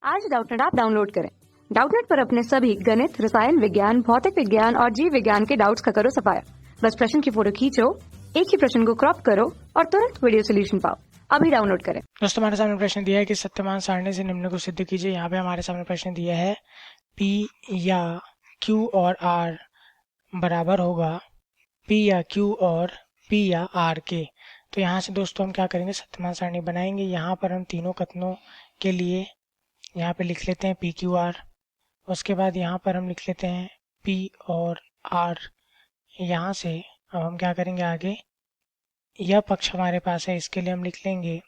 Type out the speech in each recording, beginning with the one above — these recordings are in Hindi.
आज डाउटनेट ऐप डाउनलोड करें। डाउटनेट पर अपने सभी गणित, रसायन विज्ञान, भौतिक विज्ञान और जीव विज्ञान के डाउट्स का करो सफाया। बस प्रश्न की फोटो खींचो, एक ही प्रश्न को क्रॉप करो और तुरंत वीडियो सोल्यूशन पाओ। अभी डाउनलोड करें। दोस्तों हमारे सामने प्रश्न दिया है कि सत्यमान सारणी से निम्न को सिद्ध कीजिए। यहाँ पे हमारे सामने प्रश्न दिया है P या Q और R बराबर होगा P या Q और P या R के। तो यहाँ से दोस्तों हम क्या करेंगे, सत्यमान सारणी बनाएंगे। यहाँ पर हम तीनों कथनों के लिए यहाँ पे लिख लेते हैं P Q R। उसके बाद यहाँ पर हम लिख लेते हैं P और R। यहाँ से अब हम क्या करेंगे, आगे यह पक्ष हमारे पास है, इसके लिए हम लिख लेंगे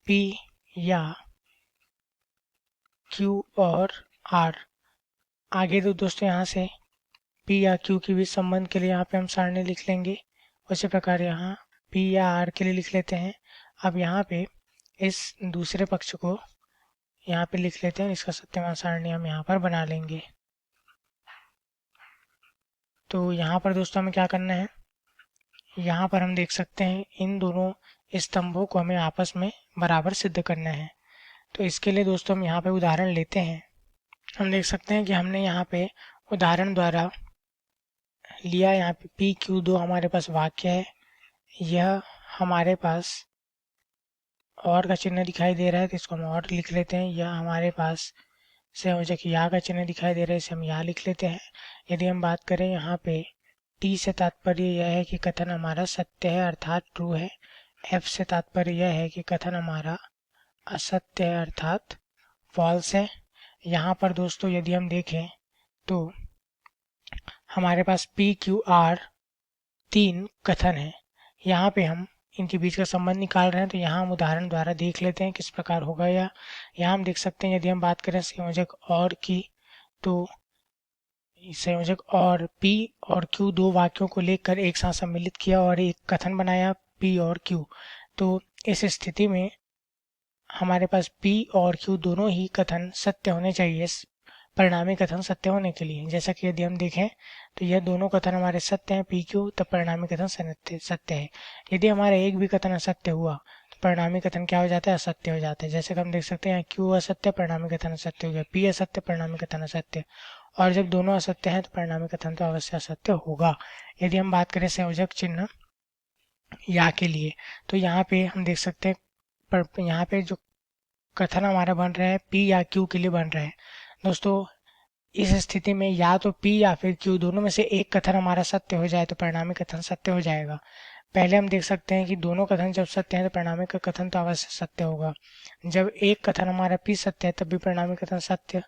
P या Q और R। आगे तो दोस्तों यहाँ से P या Q के बीच संबंध के लिए यहाँ पे हम सारणी लिख लेंगे। उसी प्रकार यहाँ P या R के लिए लिख लेते हैं। अब यहाँ पे इस दूसरे पक्ष को यहाँ पे लिख लेते हैं, इसका सत्यमान सारणी हम यहाँ पर बना लेंगे। तो यहाँ पर दोस्तों हमें क्या करना है, यहाँ पर हम देख सकते हैं इन दोनों स्तंभों को हमें आपस में बराबर सिद्ध करना है। तो इसके लिए दोस्तों हम यहाँ पे उदाहरण लेते हैं। हम देख सकते हैं कि हमने यहाँ पे उदाहरण द्वारा लिया, यहाँ पे PQ2 हमारे पास वाक्य है। यह हमारे पास और का चिन्ह दिखाई दे रहा है, तो इसको हम और लिख लेते हैं। यह हमारे पास संयोजक या का चिन्ह दिखाई दे रहा है, इसे हम यहाँ लिख लेते हैं। यदि हम बात करें यहाँ पे T से तात्पर्य यह है कि कथन हमारा सत्य है अर्थात ट्रू है। F से तात्पर्य यह है कि कथन हमारा असत्य है अर्थात फॉल्स है। यहाँ पर दोस्तों यदि हम देखें तो हमारे पास PQR तीन कथन है। यहाँ पे हम इनके बीच का संबंध निकाल रहे हैं, तो यहाँ हम उदाहरण द्वारा देख लेते हैं किस प्रकार होगा। या यहाँ हम देख सकते हैं, यदि हम बात करें संयोजक और की, तो संयोजक और P और Q दो वाक्यों को लेकर एक साथ सम्मिलित किया और एक कथन बनाया P और Q। तो इस स्थिति में हमारे पास P और Q दोनों ही कथन सत्य होने चाहिए, परिणामी कथन सत्य होने के लिए। जैसा कि यदि हम देखें तो यह दोनों कथन हमारे सत्य हैं PQ, तब परिणामी कथन सत्य है। यदि हमारा एक भी कथन असत्य हुआ तो परिणामी कथन क्या हो जाता है, असत्य हो जाता है। जैसे कि हम देख सकते हैं Q असत्य, परिणामी कथन असत्य हो गया, P असत्य, परिणामी कथन असत्य। और जब दोनों असत्य हैं तो परिणामी कथन तो अवश्य असत्य होगा। यदि हम बात करें संयोजक चिन्ह या के लिए, तो यहाँ पे हम देख सकते हैं यहाँ पे जो कथन हमारा बन रहा है P या Q के लिए बन रहा है। दोस्तों इस स्थिति में या तो P या फिर Q दोनों में से एक कथन हमारा सत्य हो जाए तो परिणामी कथन सत्य हो जाएगा। पहले हम देख सकते हैं कि दोनों कथन जब सत्य हैं तो परिणामी का कथन तो अवश्य सत्य होगा। जब एक कथन हमारा P सत्य है तब भी परिणामी कथन सत्य,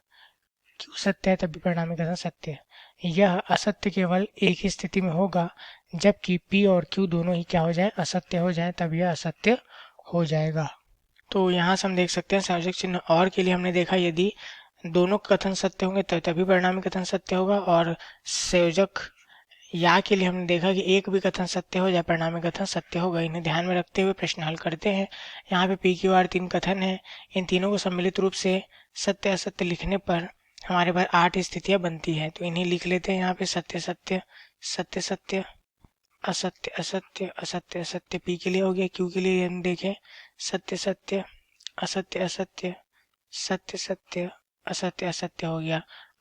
Q सत्य है तब भी परिणामी कथन सत्य। यह असत्य केवल एक ही स्थिति में होगा, जबकि P और Q दोनों ही क्या हो जाए, असत्य हो जाए, तब यह असत्य हो जाएगा। तो यहाँ से हम देख सकते हैं संयोजक चिन्ह और के लिए हमने देखा यदि दोनों कथन सत्य होंगे तभी परिणामी कथन सत्य होगा, और संयोजक या के लिए हमने देखा कि एक भी कथन सत्य हो जाए परिणामी कथन सत्य होगा। इन्हें ध्यान में रखते हुए प्रश्न हल करते हैं। यहाँ पे PQR तीन कथन है, इन तीनों को सम्मिलित रूप से सत्य असत्य लिखने पर हमारे पास 8 स्थितियां बनती है। तो इन्हें लिख लेते हैं यहाँ पे सत्य सत्य, सत्य सत्य, असत्य असत्य, असत्य असत्य। P के लिए हो गया। Q के लिए हम देखें सत्य सत्य, असत्य असत्य, सत्य सत्य, असत्य असत्य हो गया।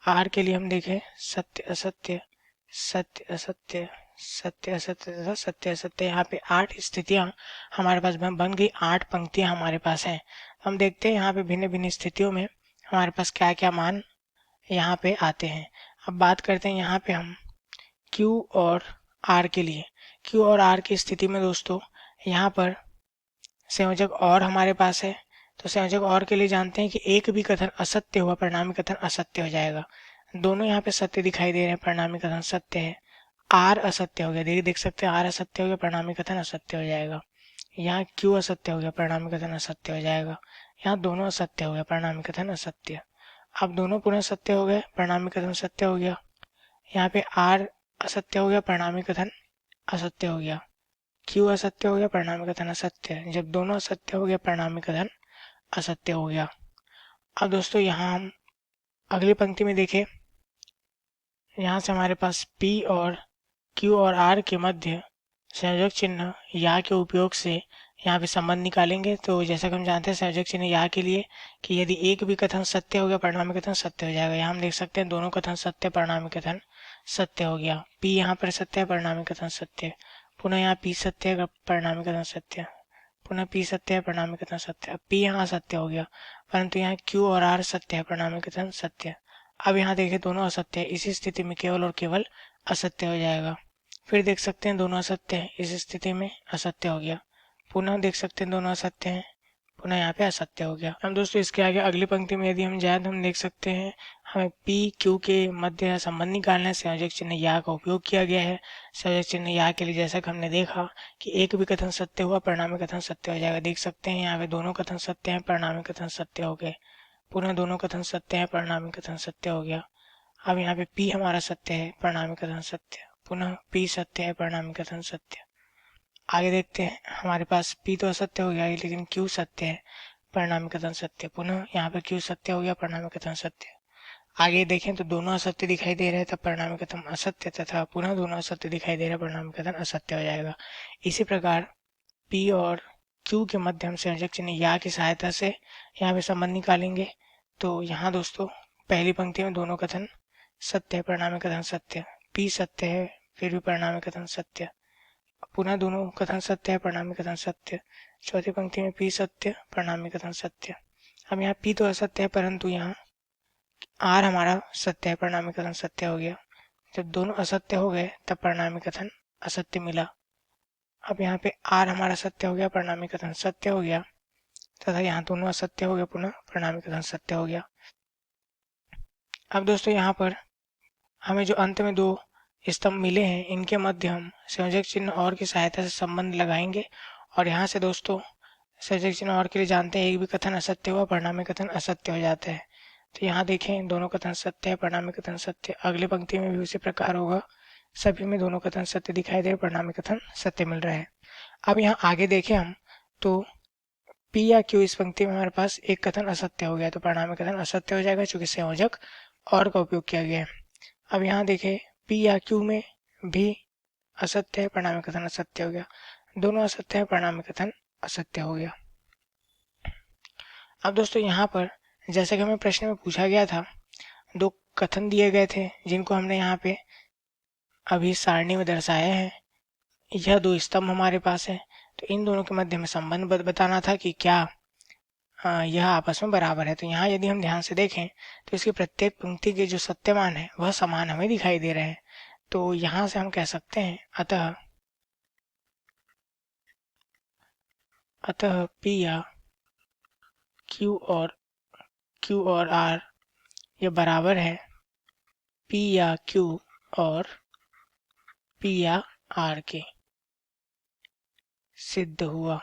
R के लिए हम देखें सत्य असत्य, सत्य असत्य, सत्य असत्य तथा सत्य असत्य। यहाँ पे 8 स्थितियां हमारे पास बन गई, 8 पंक्तियां हमारे पास हैं। हम देखते हैं यहाँ पे भिन्न भिन्न स्थितियों में हमारे पास क्या क्या मान यहाँ पे आते हैं। अब बात करते हैं यहाँ पे हम Q और R के लिए। Q और R की स्थिति में दोस्तों यहाँ पर संयोजक और हमारे पास है, तो संयोजक और के लिए जानते हैं कि एक भी कथन असत्य हुआ परिणामी कथन असत्य हो जाएगा। दोनों यहाँ पे सत्य दिखाई दे रहे हैं, परिणामी कथन सत्य है। R असत्य हो गया, देख सकते हैं R असत्य हो गया, परिणामी कथन असत्य हो जाएगा। यहाँ Q असत्य हो गया, परिणामी कथन असत्य हो जाएगा। यहाँ दोनों असत्य हो गया, परिणामी कथन असत्य। अब दोनों पुनः सत्य हो गए, परिणामी कथन सत्य हो गया। यहाँ पे R असत्य हो गया, परिणामी कथन असत्य हो गया। Q असत्य हो गया, परिणामी कथन असत्य। जब दोनों असत्य हो गया परिणामी कथन असत्य हो गया। अब दोस्तों यहाँ हम अगली पंक्ति में देखें, यहाँ से हमारे पास P और Q और R के मध्य संयोजक चिन्ह या के उपयोग से यहाँ पे संबंध निकालेंगे। तो जैसा कि हम जानते हैं संयोजक चिन्ह या के लिए कि यदि एक भी कथन सत्य हो गया परिणामी कथन सत्य हो जाएगा। यहाँ हम देख सकते हैं दोनों कथन सत्य परिणामी कथन सत्य हो गया। पी यहाँ पर सत्य है परिणामी कथन सत्य, पुनः यहाँ पी सत्य है परिणामी कथन सत्य, पुनः पी सत्य है परिणामी कथन सत्य। पी यहाँ सत्य हो गया परंतु यहाँ क्यू और आर सत्य है परिणामी कथन सत्य। अब यहाँ देखें दोनों असत्य है, इसी स्थिति में केवल और केवल असत्य हो जाएगा। फिर देख सकते हैं दोनों असत्य है, इस स्थिति में असत्य हो गया। पुनः देख सकते हैं दोनों असत्य हैं, पुनः यहाँ पे असत्य हो गया। हम दोस्तों इसके आगे अगली पंक्ति में यदि हम जाए तो हम देख सकते हैं हमें पी क्यू के मध्य संबंध निकालना है। संयोजक चिन्ह या का उपयोग किया गया है। संयोजक चिन्ह या के लिए जैसा कि हमने देखा कि एक भी कथन सत्य हुआ परिणामी कथन सत्य हो जाएगा। देख सकते हैं यहाँ पे दोनों कथन सत्य हैं परिणामी कथन सत्य हो गए, पुनः दोनों कथन सत्य हैं परिणामी कथन सत्य हो गया। अब यहाँ पे पी हमारा सत्य है परिणामी कथन सत्य, पुनः पी सत्य है परिणामी कथन सत्य। आगे देखते हैं हमारे पास पी तो असत्य हो गया लेकिन क्यू सत्य है परिणामी कथन सत्य, पुनः यहाँ पे क्यू सत्य हो गया परिणामी कथन सत्य। आगे देखें तो दोनों असत्य दिखाई दे रहे हैं तब परिणामी कथन असत्य तथा पुनः दोनों असत्य दिखाई दे रहे हैं परिणामी कथन असत्य हो जाएगा। इसी प्रकार पी और क्यू के माध्यम से संयोजक चिन्ह या की सहायता से यहाँ पे संबंध निकालेंगे। तो यहाँ दोस्तों पहली पंक्ति में दोनों कथन सत्य है परिणामी कथन सत्य, पी सत्य है फिर भी परिणामी कथन सत्य, पुनः दोनों कथन सत्य है परिणामी कथन सत्य। चौथी पंक्ति में पी सत्य परिणामी कथन सत्य। अब यहाँ पी तो असत्य है परंतु यहाँ आर हमारा सत्य है परिणामी कथन सत्य हो गया। जब दोनों असत्य हो गए तब परिणामी कथन असत्य मिला। अब यहाँ पे आर हमारा सत्य हो गया परिणामी कथन सत्य हो गया तथा यहाँ दोनों असत्य हो गए पुनः परिणामी कथन सत्य हो गया। अब दोस्तों यहाँ पर हमें जो अंत में दो स्तंभ मिले हैं इनके मध्य हम संयोजक चिन्ह और की सहायता से संबंध लगाएंगे और यहाँ से दोस्तों संयोजक चिन्ह और के लिए जानते हैं एक भी कथन असत्य हुआ परिणामी कथन असत्य हो जाता है। तो यहाँ देखें दोनों कथन सत्य है परिणामी कथन सत्य, अगली पंक्ति में भी उसी प्रकार होगा, सभी में दोनों कथन सत्य दिखाई दे परिणामी कथन सत्य मिल रहा है। अब यहाँ आगे देखें हम तो पी या क्यू इस पंक्ति में हमारे पास एक कथन असत्य हो गया तो परिणामी कथन असत्य हो जाएगा चूंकि संयोजक और का उपयोग किया गया है। अब यहाँ देखें पी या क्यू में भी असत्य है परिणामी कथन असत्य हो गया, दोनों असत्य है परिणामी कथन असत्य हो गया। अब दोस्तों यहाँ पर जैसे कि हमें प्रश्न में पूछा गया था दो कथन दिए गए थे जिनको हमने यहाँ पे अभी सारणी में दर्शाया है। यह दो स्तंभ हमारे पास है तो इन दोनों के मध्य में संबंध बताना था कि क्या यह आपस में बराबर है। तो यहाँ यदि हम ध्यान से देखें तो इसकी प्रत्येक पंक्ति के जो सत्यमान है वह समान हमें दिखाई दे रहे हैं। तो यहाँ से हम कह सकते हैं अतः पी या क्यू और आर ये बराबर है पी या क्यू और पी या आर के। सिद्ध हुआ।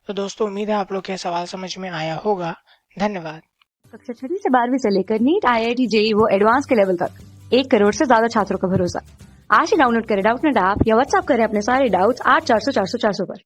तो दोस्तों उम्मीद है आप लोग के सवाल समझ में आया होगा। धन्यवाद। कक्षा 6वीं से 12वीं से लेकर नीट, IIT, JEE वो एडवांस के लेवल तक 1 करोड़ से ज्यादा छात्रों का भरोसा। आज ही डाउनलोड करें डाउटनेट ऐप या व्हाट्सएप करें अपने सारे डाउट्स 8400 400 400 पर।